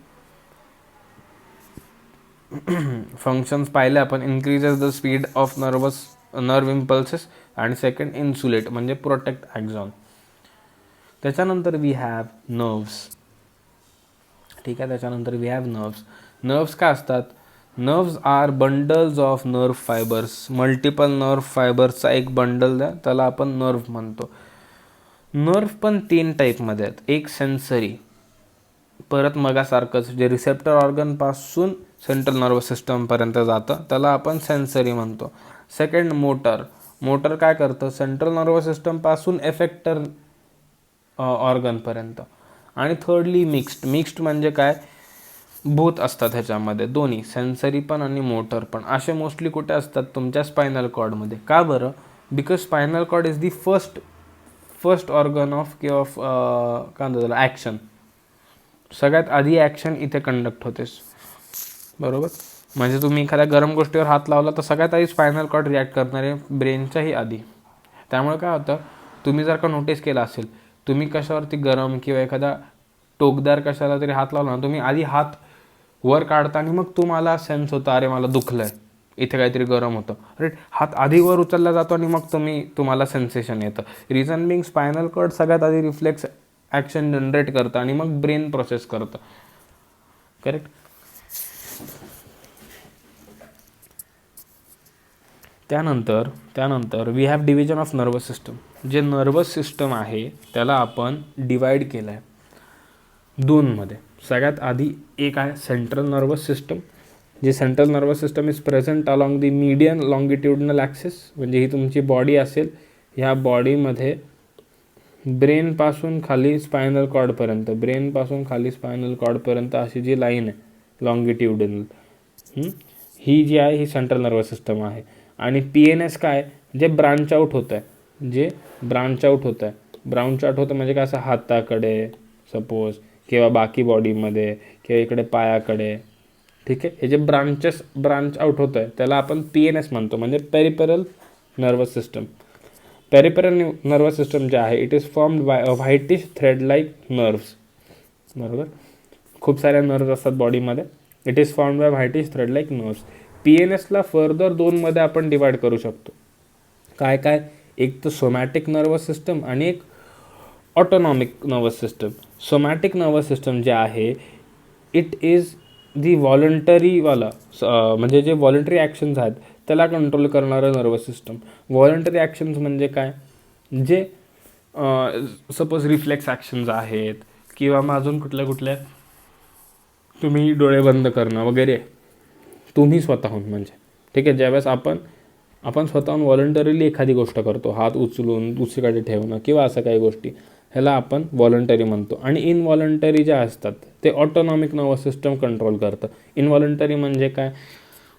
फंक्शन्स पाहिले आपण, increases the speed of nerve impulses आणि सेकंड इन्सुलेट म्हणजे प्रोटेक्ट ॲक्झॉन. त्याच्यानंतर वी हॅव नर्व्स. ठीक आहे, त्याच्यानंतर वी हॅव नर्व्स काय असतात, nerves are bundles of nerve fibres. Multiple nerve फायबर्सचा एक बंडल द्या, त्याला आपण नर्व म्हणतो. नर्व पण 3 टाईपमध्ये आहेत. एक सेन्सरी, परत मगासारखंच जे रिसेप्टर ऑर्गनपासून सेंट्रल नर्वस सिस्टमपर्यंत जातं, त्याला आपण सेन्सरी म्हणतो. Second motor. मोटर काय करतं, सेंट्रल नर्वस सिस्टमपासून एफेक्टर ऑर्गनपर्यंत. आणि थर्डली मिक्स्ड म्हणजे काय, बोथ असतात ह्याच्यामध्ये, दोन्ही सेन्सरी पण आणि मोटर पण. असे मोस्टली कुठे असतात, तुमच्या स्पायनल कॉर्डमध्ये. का बरं, because spinal cord is the first organ of काय म्हणतात त्याला, ॲक्शन. सगळ्यात आधी ॲक्शन इथे कंडक्ट होतेस, बरोबर. म्हणजे तुम्ही एखाद्या गरम गोष्टीवर हात लावला तर सगळ्यात आधी स्पायनल कॉर्ड रिॲक्ट करणार आहे, ब्रेनच्याही आधी. त्यामुळे काय होतं, तुम्ही जर का नोटीस केलं असेल, तुम्ही कशावरती गरम किंवा एखादा टोकदार कशाला तरी हात लावला ना, तुम्ही आधी हात वर काढता आणि मग तुम्हाला सेन्स होतं, अरे मला दुखलं आहे, इथे काहीतरी गरम होतं, राईट. हात आधी वर उचलला जातो आणि मग तुम्हाला सेन्सेशन येतं. रिझन बिंग स्पायनल कॉर्ड सगळ्यात आधी रिफ्लेक्स ॲक्शन जनरेट करतं आणि मग ब्रेन प्रोसेस करतं, करेक्ट. त्यानंतर we have division of nervous system. जे नर्वस सिस्टम आहे त्याला आपण डिवाइड केलं आहे दोनमध्ये. सगळ्यात आधी एक आहे सेंट्रल नर्वस सिस्टम. जे central nervous system is present along the median longitudinal axis. म्हणजे ही तुमची बॉडी असेल, ह्या बॉडीमध्ये ब्रेनपासून खाली स्पायनल कॉर्डपर्यंत अशी जी लाईन आहे लॉंगिट्युडनल, ही जी आहे ही सेंट्रल नर्वस सिस्टम आहे. आणि PNS काय, जे ब्रांच आउट होतं आहे, ब्रांच आउट होतं म्हणजे काय, असं हाताकडे सपोज किंवा बाकी बॉडीमध्ये किंवा इकडे पायाकडे, ठीक आहे. हे जे ब्रांच आउट होतं आहे त्याला आपण PNS म्हणतो, म्हणजे peripheral nervous system. Peripheral nervous system जे आहे, it is formed by a whitish thread like nerves, बरोबर. खूप साऱ्या नर्व्स असतात बॉडीमध्ये. It is formed by whitish thread like nerves. PNSला फर्दर दोनमध्ये आपण डिवाइड करू शकतो. काय, एक तर सोमॅटिक नर्वस सिस्टम आणि एक autonomic nervous system. Somatic nervous system जे आहे, इट इज दी व्हॉलंटरीवाला, म्हणजे जे व्हॉलंटरी ॲक्शन्स आहेत त्याला कंट्रोल करणारं नर्वस सिस्टम. व्हॉलंटरी ॲक्शन्स म्हणजे काय, जे सपोज रिफ्लेक्स ॲक्शन्स आहेत किंवा मग अजून कुठल्या तुम्ही डोळे बंद करणं वगैरे, तुम्ही स्वतःहून, म्हणजे ठीक आहे. ज्यावेळेस आपण स्वतःहून व्हॉलंटरीली एखादी गोष्ट करतो, हात उचलून दुसरीकडे ठेवणं किंवा असं काही गोष्टी, ह्याला आपण व्हॉलंटरी म्हणतो. आणि इनव्हॉलंटरी ज्या असतात ते ऑटोनॉमिक नर्वस सिस्टम कंट्रोल करतं. इनव्हॉलंटरी म्हणजे काय,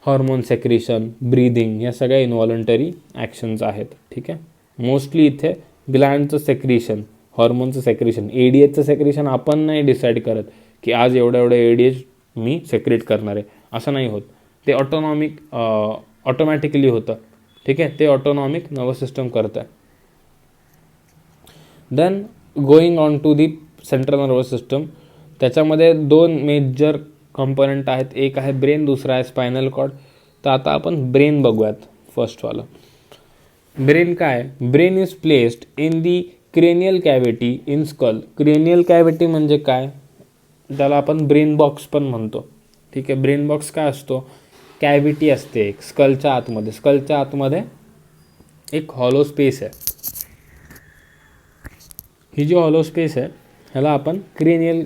हॉर्मोन सेक्रेशन, ब्रीदिंग, या सगळ्या इनव्हॉलंटरी ॲक्शन्स आहेत, ठीक आहे. मोस्टली इथे ग्लँडचं सेक्रेशन, हॉर्मोनचं सेक्रेशन, ADHचं सेक्रेशन आपण नाही डिसाईड करत की आज एवढं ADH मी सेक्रेट करणार आहे, असं नाही होत. ते ऑटोमॅटिकली होतं, ठीक आहे. ते ऑटोनॉमिक नर्वस सिस्टम करतं आहे. Then going on to the central nervous system. त्याच्यामध्ये दोन मेजर कंपोनंट आहेत, एक आहे ब्रेन, दुसरा आहे स्पायनल कॉर्ड. तर आता आपण ब्रेन बघूयात. फर्स्टवालं ब्रेन काय, brain is placed in the cranial cavity in skull. Cranial cavity म्हणजे काय, त्याला आपण ब्रेन बॉक्स पण म्हणतो, ठीक आहे. ब्रेन बॉक्स काय असतो, कॅव्हिटी असते एक स्कलच्या आतमध्ये एक हॉलो स्पेस आहे. ही जी हॉलो स्पेस आहे ह्याला आपण क्रेनियल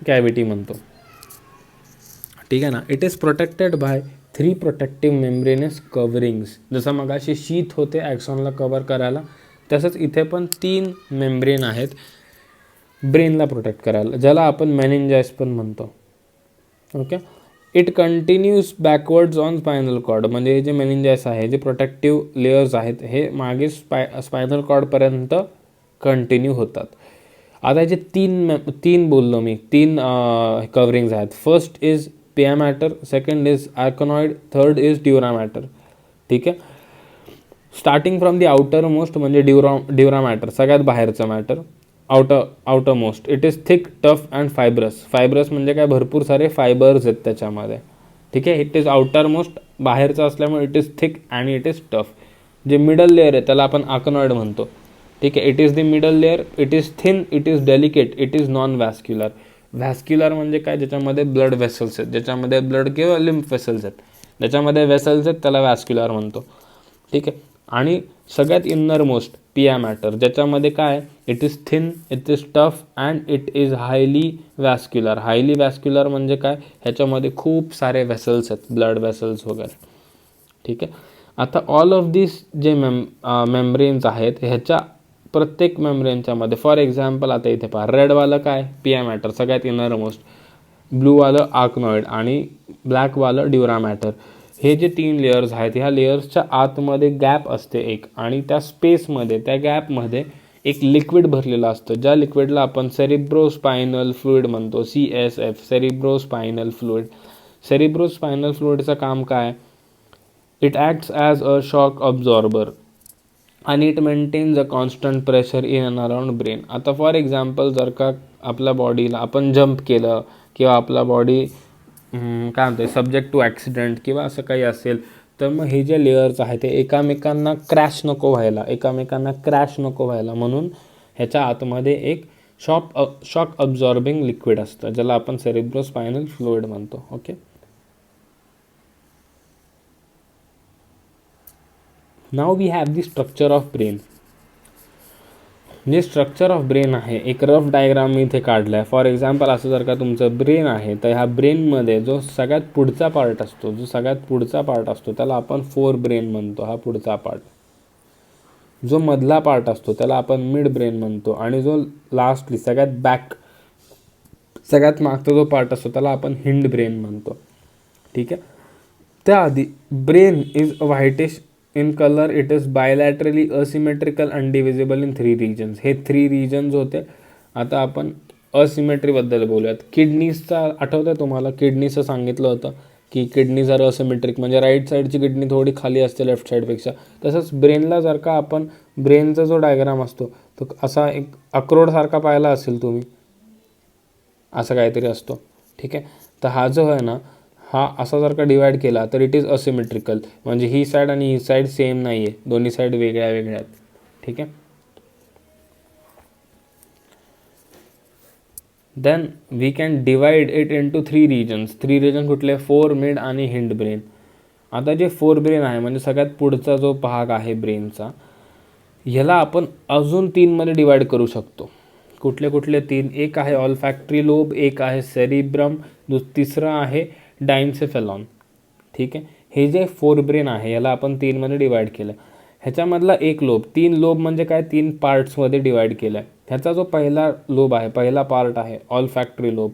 कॅव्हिटी म्हणतो, ठीक आहे ना. It is protected by 3 protective membranous coverings. जसं मगाशी शीथ होते ॲक्सॉनला कव्हर करायला, तसंच इथे पण 3 मेम्ब्रेन आहेत ब्रेनला प्रोटेक्ट करायला, ज्याला आपण मेनिंजाइस पण म्हणतो, okay. It continues backwards on spinal cord. म्हणजे हे जे मेनिंजाइस आहे, जे प्रोटेक्टिव्ह लेयर्स आहेत, हे मागे स्पायनल कॉर्डपर्यंत कंटिन्यू होतात. आता याचे तीन बोललो मी, 3 कव्हरिंग्स आहेत. First is pia mater, second is arachnoid, third is dura mater, ठीक आहे. Starting from the outermost म्हणजे ड्युरा मॅटर, सगळ्यात बाहेरचं mater, outermost. It is thick, tough and fibrous म्हणजे काय, भरपूर सारे फायबर्स आहेत त्याच्यामध्ये, ठीक आहे. इट इज आउटर मोस्ट, बाहेरचं असल्यामुळे इट इज थिक आणि इट इज टफ. जे मिडल लेअर आहे त्याला आपण आर्कनॉइड म्हणतो, ठीक आहे. It is the middle layer, it is thin, it is delicate, it is non vascular. Vascular म्हणजे काय, ज्याच्यामध्ये ब्लड वेसल्स आहेत, ज्याच्यामध्ये ब्लड किंवा लिम्फ वेसल्स आहेत, ज्याच्यामध्ये वेसल्स आहेत त्याला व्हॅस्क्युलर म्हणतो, ठीक आहे. आणि सगळ्यात इनर मोस्ट पिया मॅटर, ज्याच्यामध्ये काय, it is thin, it is tough and it is highly vascular. Highly vascular म्हणजे काय, ह्याच्यामध्ये खूप सारे व्हेसल्स आहेत, ब्लड व्हेसल्स वगैरे. ठीक आहे. आता ऑल ऑफ दिस जे मेम्ब्रेन्स आहेत, ह्याच्या प्रत्येक मेम्ब्रेनच्या मध्ये, फॉर एक्झाम्पल आता इथे पहा, रेडवालं काय, पिया मॅटर सगळ्यात इनर मोस्ट, ब्लूवालं आर्कनॉइड आणि ब्लॅकवालं ड्युरा मॅटर. हे जे 3 लेयर्स आहेत, ह्या लेयर्सच्या आतमध्ये गॅप असते एक, आणि त्या स्पेसमध्ये, त्या गॅपमध्ये एक लिक्विड भरलेलं असतं, ज्या लिक्विडला आपण सेरिब्रोस्पायनल फ्लुइड म्हणतो, CSF, सेरिब्रोस्पायनल फ्लुइड. सेरिब्रोस्पायनल फ्लुइडचं काम काय, it acts as a shock absorber आणि it maintains a constant pressure in and around brain. आता फॉर एक्झाम्पल जर का आपल्या बॉडीला आपण जंप केलं किंवा आपला बॉडी काय म्हणते सब्जेक्ट टू ॲक्सिडेंट किंवा असं काही असेल, तर मग हे जे लेयर्स आहेत ते एकामेकांना क्रॅश नको व्हायला, म्हणून ह्याच्या आतमध्ये एक शॉक अब्झॉर्बिंग लिक्विड असतं, ज्याला आपण सेरिब्रोस्पायनल फ्लुइड म्हणतो. Okay. Now we have the structure of brain. जे स्ट्रक्चर ऑफ ब्रेन आहे, एक रफ डायग्राम मी इथे काढला आहे. फॉर एक्झाम्पल असं जर का तुमचं ब्रेन आहे, तर ह्या ब्रेनमध्ये जो सगळ्यात पुढचा पार्ट असतो त्याला आपण फोर ब्रेन म्हणतो, हा पुढचा पार्ट. जो मधला पार्ट असतो त्याला आपण मिड ब्रेन म्हणतो, आणि जो लास्टली सगळ्यात मागचा जो पार्ट असतो त्याला आपण हिंड ब्रेन म्हणतो. ठीक आहे. त्याआधी brain is whitish in colour, it is bilaterally asymmetrical and divisible in 3 regions. हे 3 रिजन्स होते. आता आपण असिमेट्रीबद्दल बोलूयात. किडनीजचा आठवतं तुम्हाला, किडनीचं सांगितलं होतं की किडनीज आर असिमेट्रिक, म्हणजे राईट साईडची किडनी थोडी खाली असते लेफ्ट साईडपेक्षा. तसंच ब्रेनला जर का आपण ब्रेनचा जो डायग्राम असतो तो असा एक अक्रोडसारखा पाहिला असेल तुम्ही, असं काहीतरी असतो. ठीक आहे. तर हा जो आहे ना, हा असा जर का डिवाइड केला तर इट इज असिमेट्रिकल, म्हणजे ही साईड आणि ही साईड सेम नाही आहे, दोन्ही साईड वेगळ्या आहेत. ठीक आहे. Then we can divide it into 3 regions. 3 region कुठले, फोर, मिड आणि हिंड ब्रेन. आता जे फोर ब्रेन आहे, म्हणजे सगळ्यात पुढचा जो भाग आहे ब्रेनचा, ह्याला आपण अजून 3 मध्ये डिवाइड करू शकतो. कुठले 3? एक आहे ऑल्फॅक्टरी लोब, एक आहे सेरिब्रम, तिसरं आहे डायन्सेफेलॉन. ठीक आहे. हे जे फोर ब्रेन आहे याला आपण 3 मध्ये डिवाइड केलं. ह्याच्यामधला एक लोब, 3 लोब म्हणजे काय, 3 पार्ट्समध्ये डिवाइड केलं आहे. ह्याचा जो पहिला लोब आहे, पहिला पार्ट आहे ऑल्फॅक्टरी लोब,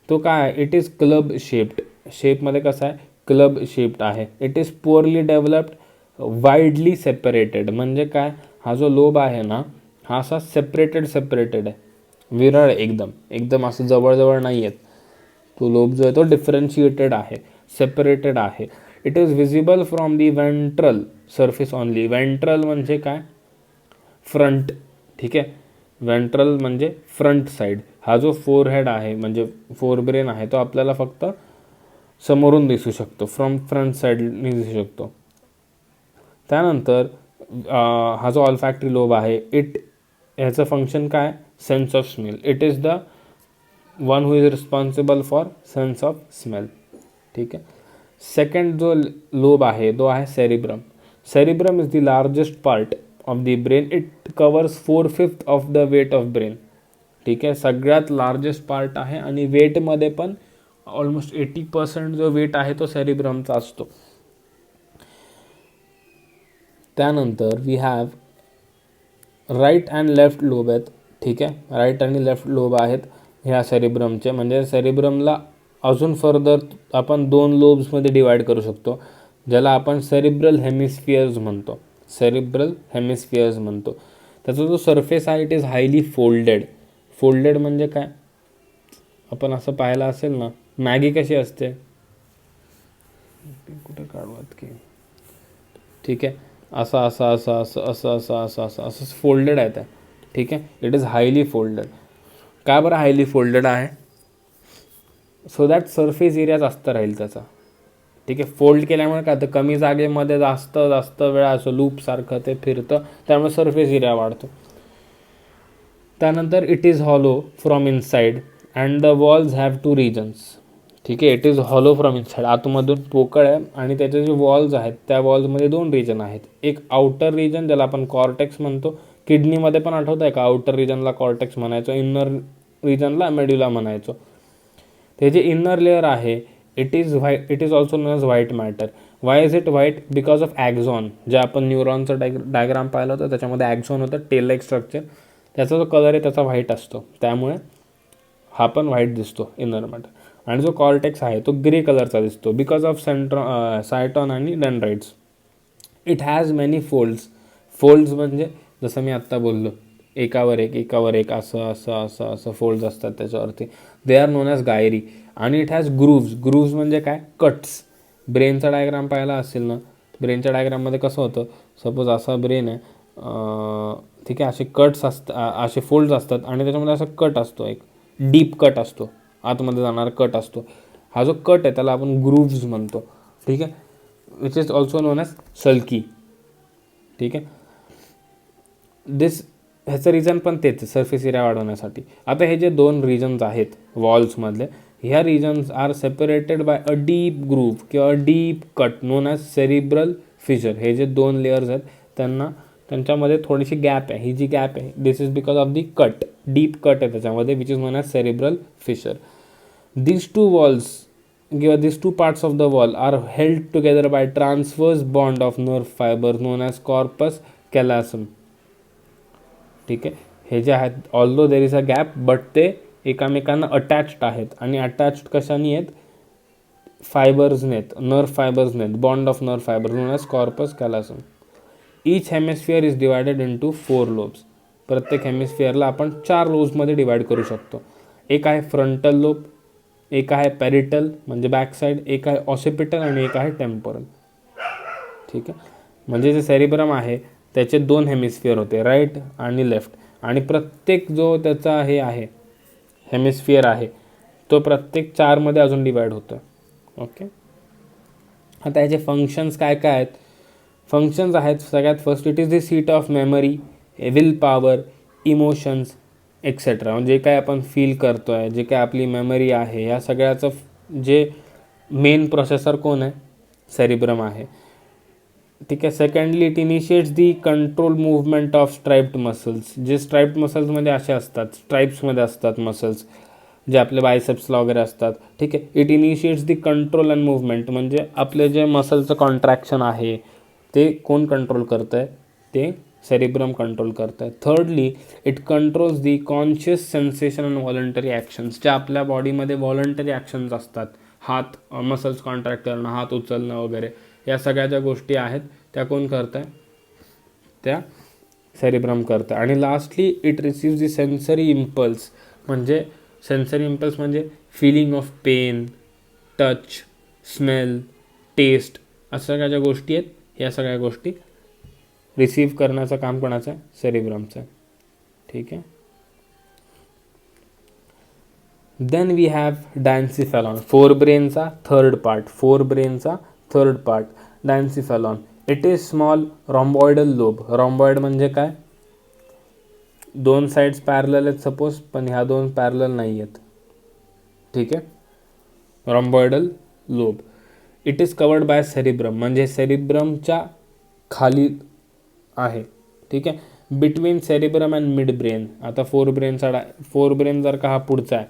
तो काय आहे, इट इज क्लब शेप्ड. शेपमध्ये कसं आहे, क्लब शेप्ड आहे. It is poorly developed, widely separated, म्हणजे काय, हा जो लोब आहे ना, हा असा सेपरेटेड आहे, विरळ एकदम असं जवळजवळ नाही आहेत. तो लोब जो आहे तो डिफरन्शिएटेड आहे, सेपरेटेड आहे. It is visible from the ventral surface only. Ventral म्हणजे काय, फ्रंट. ठीक आहे. वेंट्रल म्हणजे फ्रंट साईड. हा जो फोरहेड आहे म्हणजे फोर ब्रेन आहे, तो आपल्याला फक्त समोरून दिसू शकतो, फ्रॉम फ्रंट साईडने दिसू शकतो. त्यानंतर हा जो ऑल्फॅक्टरी लोब आहे, ह्याचं फंक्शन काय, sense of smell. It is the one who is responsible for sense of smell. ठीक आहे. सेकंड जो लोब आहे तो आहे cerebrum. Cerebrum is the largest part of the brain. It covers 4/5 of the weight of brain. ठीक आहे. सगळ्यात largest part आहे, आणि वेटमध्ये पण ऑलमोस्ट 80% जो वेट आहे तो सेरिब्रमचा असतो. त्यानंतर we have right and left lobe आहेत. ठीक आहे. राईट आणि लेफ्ट लोब आहेत ह्या सेरिब्रमचे, म्हणजे सेरिब्रमला अजून फर्दर आपण 2 लोब्समध्ये डिवाइड करू शकतो, ज्याला आपण सेरिब्रल हेमिस्फिअर्स म्हणतो. त्याचा जो सरफेस आहे इट इज हायली फोल्डेड म्हणजे काय, आपण असं पाहिलं असेल ना, मॅगी कशी असते, कुठे काढवात की, ठीक आहे, असं फोल्डेड आहे त्या. ठीक आहे. It is highly folded. का बरं हायली फोल्डेड आहे, सो दॅट सरफेस एरिया जास्त राहील त्याचा. ठीक आहे. फोल्ड केल्यामुळे काय तर कमी जागेमध्ये जास्त वेळा असं लूपसारखं ते फिरतं, त्यामुळे सरफेस एरिया वाढतो. त्यानंतर it is hollow from inside and the walls have 2 regions. ठीक आहे. It is hollow from inside, आतमधून पोकळ आहे, आणि त्याचे जे वॉल्स आहेत त्या वॉल्समध्ये 2 रिजन आहेत. एक आउटर रिजन ज्याला आपण कॉर्टेक्स म्हणतो, किडनीमध्ये पण आठवत आहे का, आउटर रिजनला कॉर्टेक्स म्हणायचो, इनर रिजनला मेड्युला म्हणायचो. ते जे इनर लेअर आहे it is also known as white matter. Why is it white? Because of axon. जे आपण न्यूरॉनचं डायग्राम पाहिलं होतं त्याच्यामध्ये ॲक्झॉन होतं, टेल लाईक स्ट्रक्चर. त्याचा जो कलर आहे त्याचा व्हाईट असतो, त्यामुळे हा पण व्हाईट दिसतो इनर मॅटर. आणि जो कॉर्टेक्स आहे तो ग्रे कलरचा दिसतो बिकॉज ऑफ सायटॉन आणि dendrites. It has many folds म्हणजे जसं मी आत्ता बोललो, एकावर एक असं फोल्ड्स असतात त्याच्यावरती. They are known as Gayri. आणि इट हॅज ग्रूव्ज म्हणजे काय, कट्स. ब्रेनचा डायग्राम पाहिला असेल ना, ब्रेनच्या डायग्राममध्ये कसं होतं, सपोज असा ब्रेन आहे, ठीक आहे, असे कट्स असतात, असे फोल्ड्स असतात आणि त्याच्यामध्ये असा कट असतो, एक डीप कट असतो, आतमध्ये जाणारा कट असतो. हा जो कट आहे त्याला आपण ग्रूव्ज म्हणतो. ठीक आहे, which is also known as sulci. ठीक आहे, ह्याचं रिझन पण तेच, सरफेस एरिया वाढवण्यासाठी. आता हे जे 2 रिजन्स आहेत वॉल्समधले, ह्या regions are separated by a deep groove किंवा deep cut known as cerebral fissure. हे जे 2 लेयर्स आहेत त्यांच्यामध्ये थोडीशी गॅप आहे. ही जी गॅप आहे this is because of the cut, deep cut आहे त्याच्यामध्ये, which is known as cerebral fissure. These two walls किंवा these two parts of the wall are held together by transverse bond of nerve fibers known as corpus callosum. ठीक आहे, हे जे आहेत although there is a gap but ते एकामेकांना attached आहेत. आणि अटॅच्ड कशाने आहेत, फायबर्सने आहेत, नर्व फायबर्सने आहेत, bond of nerve fibre known as corpus callosum. Each hemisphere is divided into 4 lobes. प्रत्येक हेमिस्फिअरला आपण 4 लोब्समध्ये डिवाइड करू शकतो. एक आहे फ्रंटल लोब, एक आहे पॅरिटल म्हणजे बॅक साईड, एक आहे ऑसिपिटल आणि एक आहे टेम्पोरल. ठीक आहे, म्हणजे जे सेरिब्रम आहे त्याचे 2 हेमिस्फिअर होते, राईट आणि लेफ्ट. आणि प्रत्येक जो त्याचा हे आहे हेमिस्फिअर आहे तो प्रत्येक 4मध्ये अजून डिवाइड होतो. ओके, आता याचे फंक्शन्स काय काय आहेत? फंक्शन्स आहेत सगळ्यात first, it is the seat of memory, will power, emotions etcetera. म्हणजे काय आपण फील करतो आहे, जे काय आपली मेमरी आहे, या सगळ्याचं जे मेन प्रोसेसर कोण आहे, सेरिब्रम आहे. ठीक आहे. Secondly it initiates the control movement of striped muscles. जे स्ट्राइप्ड मसल्समध्ये असे असतात, स्ट्राइप्समध्ये असतात मसल्स जे आपले बायसेप्सला वगैरे असतात. ठीक आहे, it initiates the control and movement. म्हणजे आपले जे मसलचं कॉन्ट्रॅक्शन आहे ते कोण कंट्रोल करतं आहे, ते सेरिब्रम कंट्रोल करतं आहे. Thirdly it controls the conscious sensation and voluntary actions. ज्या आपल्या बॉडीमध्ये व्हॉलंटरी ॲक्शन्स असतात, हात मसल्स कॉन्ट्रॅक्ट करणं, हात उचलणं वगैरे, या सगळ्या ज्या गोष्टी आहेत त्या कोण करत आहे, त्या सेरिब्रम करतं. आणि lastly it receives the sensory impulse. म्हणजे सेन्सरी इम्पल्स म्हणजे feeling of pain, touch, smell, taste, अशा सगळ्या ज्या गोष्टी आहेत या सगळ्या गोष्टी रिसीव्ह करण्याचं काम कोणाचं आहे, सेरिब्रमचं आहे. ठीक आहे. देन वी हॅव डायन्सिफॅलॉन, फोरब्रेनचा third part, diencephalon. It is small rhomboidal lobe. Rhomboid म्हणजे काय, 2 साईड्स पॅरलल आहेत सपोज, पण ह्या 2 पॅरलल नाही आहेत. ठीक आहे, rhomboidal lobe. It is covered by cerebrum, म्हणजे सेरिब्रमच्या खाली आहे. ठीक आहे, between cerebrum and midbrain. आता फोरब्रेन जर का हा पुढचा आहे,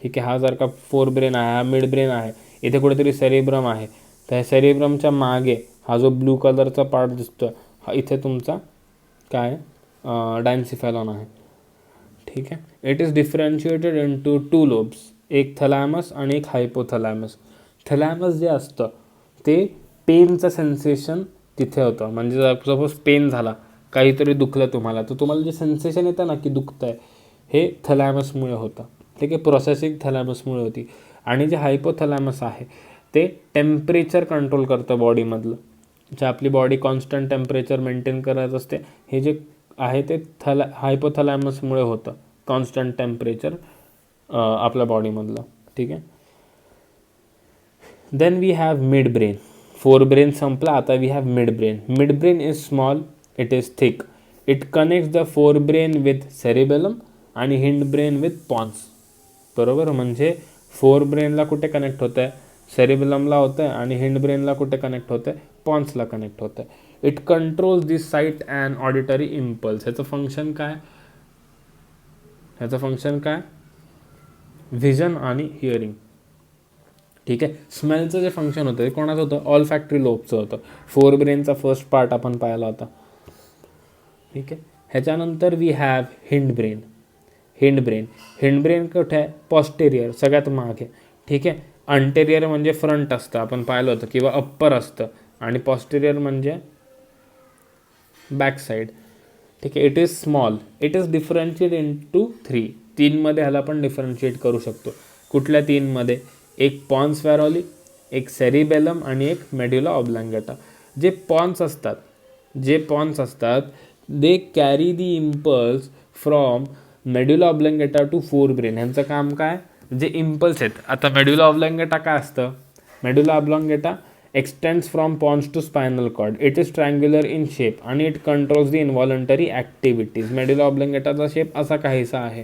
ठीक आहे, हा जर का फोरब्रेन आहे, हा मिड ब्रेन आहे, इथे कुठेतरी सेरिब्रम आहे. त्या सेरिब्रमच्या मागे हा जो ब्लू कलरचा पार्ट दिसतो, हा इथे तुमचा काय डायन्सिफॅलॉन आहे. ठीक आहे, it is differentiated into 2 lobes, एक थॅलॅमस आणि एक हायपोथॅलॅमस. थॅलॅमस जे असतं ते पेनचं सेन्सेशन तिथे होतं. म्हणजे सपोज पेन झाला, काहीतरी दुखलं तुम्हाला, तर तुम्हाला जे सेन्सेशन येतं ना की दुखतं आहे, हे थॅलॅमसमुळे होतं. ठीक आहे, प्रोसेसिंग थॅलॅमसमुळे होती. आणि जे हायपोथॅलॅमस आहे ते टेम्परेचर कंट्रोल करतं बॉडीमधलं. जे आपली बॉडी कॉन्स्टंट टेम्परेचर मेंटेन करत असते, हे जे आहे ते हायपोथॅलॅमसमुळे होतं, कॉन्स्टंट टेम्परेचर आपल्या बॉडीमधलं. ठीक आहे. Then we have mid brain. Forebrain संपला, आता we have mid brain. Mid brain is small, it is thick. It connects the forebrain with cerebellum आणि हिंड ब्रेन विथ पॉन्स. बरोबर, म्हणजे फोरब्रेनला कुठे कनेक्ट होतं आहे, सेरिबेलमला होतं आहे आणि हिंड ब्रेनला कुठे कनेक्ट होतं आहे, पॉन्सला कनेक्ट होतं आहे. It controls this site and auditory impulse. ह्याचं फंक्शन काय, व्हिजन आणि हिअरिंग. ठीक आहे. स्मेलचं जे फंक्शन होतं ते कोणाचं होतं, ऑल फॅक्टरी लोबचं होतं. फोर ब्रेनचा फर्स्ट पार्ट आपण पाहिला होता. ठीक आहे. ह्याच्यानंतर we have hindbrain. Hindbrain कुठे आहे, पॉस्टेरियर, सगळ्यात मागे. ठीक आहे. अंटेरियर म्हणजे फ्रंट असतं, आपण पाहिलं होतं, किंवा अप्पर असतं, आणि पॉस्टेरियर म्हणजे बॅक साईड. ठीक आहे. It is small, it is differentiate into 3. 3मध्ये ह्याला आपण डिफरन्शिएट करू शकतो. कुठल्या 3मध्ये, एक पॉन्स व्हेरोली, एक सेरिबेलम आणि एक मेड्युला ऑब्लांगेटा. जे पॉन्स असतात they carry the impulse from medulla oblongata to forebrain. ह्यांचं काम काय, जे इम्पल्स आहेत. आता मेड्युला ऑब्लांगेटा काय असतं, medulla oblongata extends from pons to spinal cord. It is triangular in shape आणि it controls the involuntary activities. Medulla ऑब्लांगेटाचा शेप असा काहीसा आहे.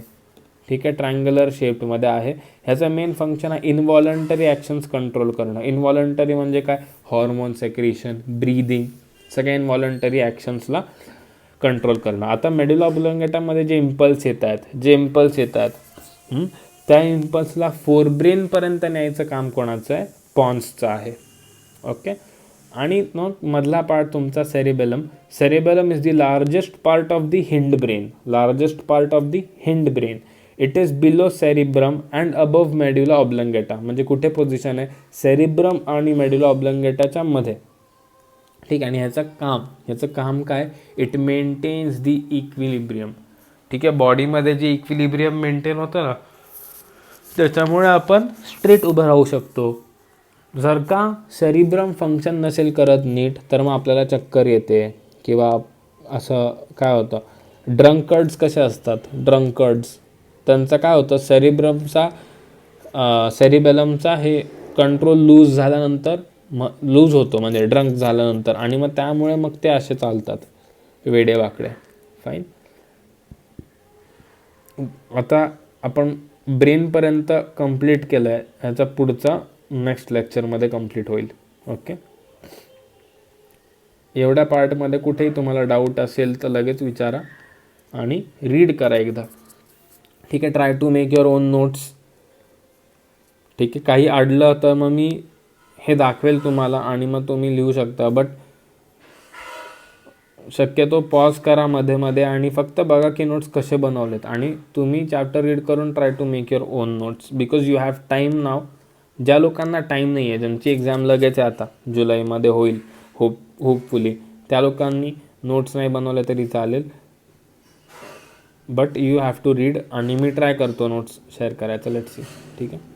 ठीक आहे. ट्रायंग्युलर शेपमध्ये आहे. ह्याचं मेन फंक्शन आहे इनव्हॉलंटरी ॲक्शन्स कंट्रोल करणं. इनव्हॉलंटरी म्हणजे काय, हॉर्मोन सेक्रेशन, ब्रीदिंग, सगळ्या इनव्हॉलंटरी ॲक्शन्सला कंट्रोल करणं. आता मेड्युला ऑब्लांगेटामध्ये जे इम्पल्स येतात त्या इम्पल्सला फोर ब्रेनपर्यंत न्यायचं काम कोणाचं आहे, पॉन्सचं आहे. ओके. आणि मग मधला पार्ट तुमचा cerebellum is the largest part of the hindbrain. It is below cerebrum and above medulla oblongata. म्हणजे कुठे पोझिशन आहे, सेरिब्रम आणि मेड्युला ऑब्लांगेटाच्या मध्ये. ठीक आहे. आणि ह्याचं काम काय, इट मेंटेन्स दी इक्विलिब्रियम. ठीक आहे. बॉडीमध्ये जे इक्विलिब्रियम मेंटेन होतं ना, त्याच्यामुळे आपण स्ट्रेट उभं राहू शकतो. जर का सेरिब्रम फंक्शन नसेल करत नीट, तर मग आपल्याला चक्कर येते, किंवा असं काय होतं, ड्रंकर्ड्स कसे असतात, त्यांचं काय होतं, सेरिबेलमचा हे कंट्रोल लूज झाल्यानंतर लूज होतो, म्हणजे ड्रंक झाल्यानंतर, आणि मग त्यामुळे मग ते असे चालतात वेडे वाकडे. फाईन. आता आपण ब्रेनपर्यंत कंप्लीट केलं आहे. ह्याचा पुढचा नेक्स्ट लेक्चरमध्ये कंप्लीट होईल. ओके. एवढ्या पार्टमध्ये कुठेही तुम्हाला डाऊट असेल तर लगेच विचारा आणि रीड करा एकदा. ठीक आहे. Try to make your own notes. ठीक आहे. काही अडलं तर मग मी हे दाखवेल तुम्हाला आणि मग तुम्ही लिहू शकता. बट शक्यतो पॉज करा मध्ये आणि फक्त बघा की नोट्स कसे बनवलेत, आणि तुम्ही चॅप्टर रीड करून try to make your own notes, because you have time now. ज्या लोकांना टाईम नाही आहे, ज्यांची एक्झाम लगेच आहे, आता जुलैमध्ये होईल होपफुली, त्या लोकांनी नोट्स नाही बनवले तरी चालेल. But you have to read, आणि मी ट्राय करतो नोट्स शेअर करायचं. Let's see. ठीक आहे.